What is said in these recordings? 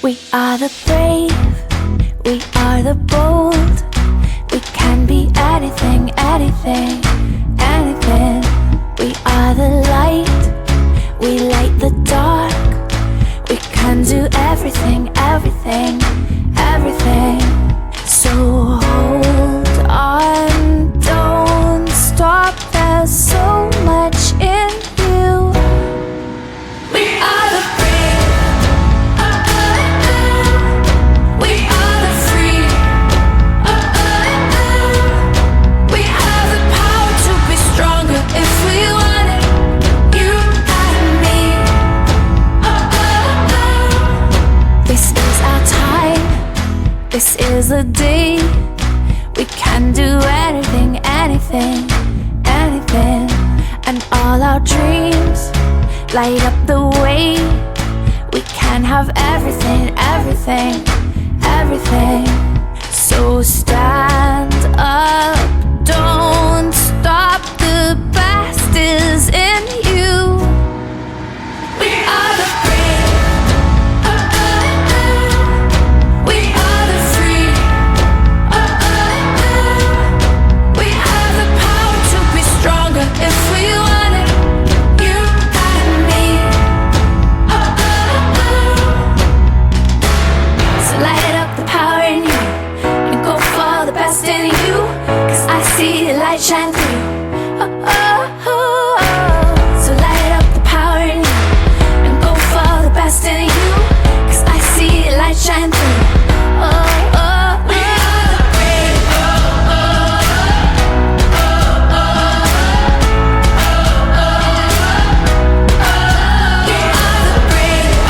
We are the brave, we are the bold. We can be anything, anything, anything. We are the light, we light the dark. We can do everything, everything, everything. So hold on, don't stop. There's so much in you. We are the brave, we are the free, we have the power to be stronger if we want it. You and me. This is our time, this is the day. We can do anything, anything, anything. And all our dreams light up the way. We can have everything, everything, everything. So stand up, don't stop. The best is in you. We are the brave, we are the free, we have the power to be stronger if we want it. You and me. So light up the power in you and go for the best in you, 'cause I see the light shine through. So light up the power in you and go for the best in you, 'cause I see the light shine through. We are the brave, we are the brave, we are the brave.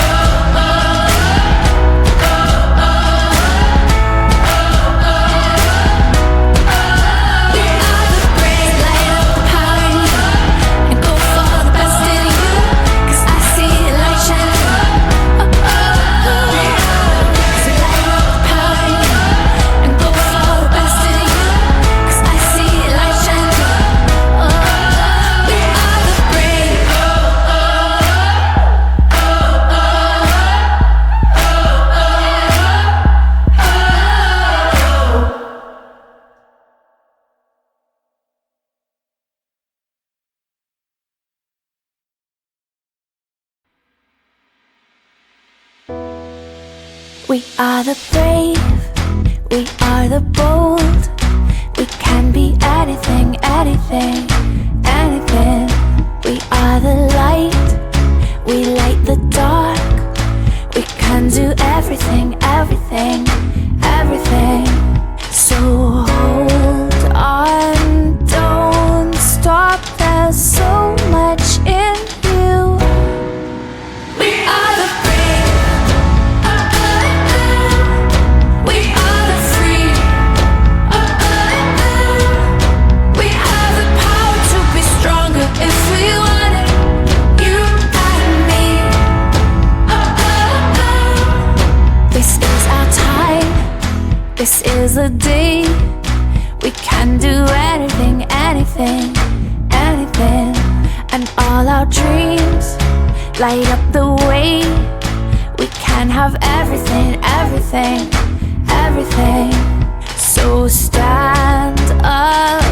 Light up the power in you and go for the best in you, 'cause I see the light shine through. So light up the power in you and go for the best in you, 'cause I see the light shine through. We are the brave. We are the brave, we are the bold. We can be anything, anything, anything. We are the light, we light the dark. We can do everything, everything, everything. So hold on, don't stop. There's so much in you. We are the brave, we are the free, we have the power to be stronger if we want it. You and me. This is our time, this is the day. We can do anything, anything, anything. And all our dreams light up the way. We can have everything, everything, everything. So stand up,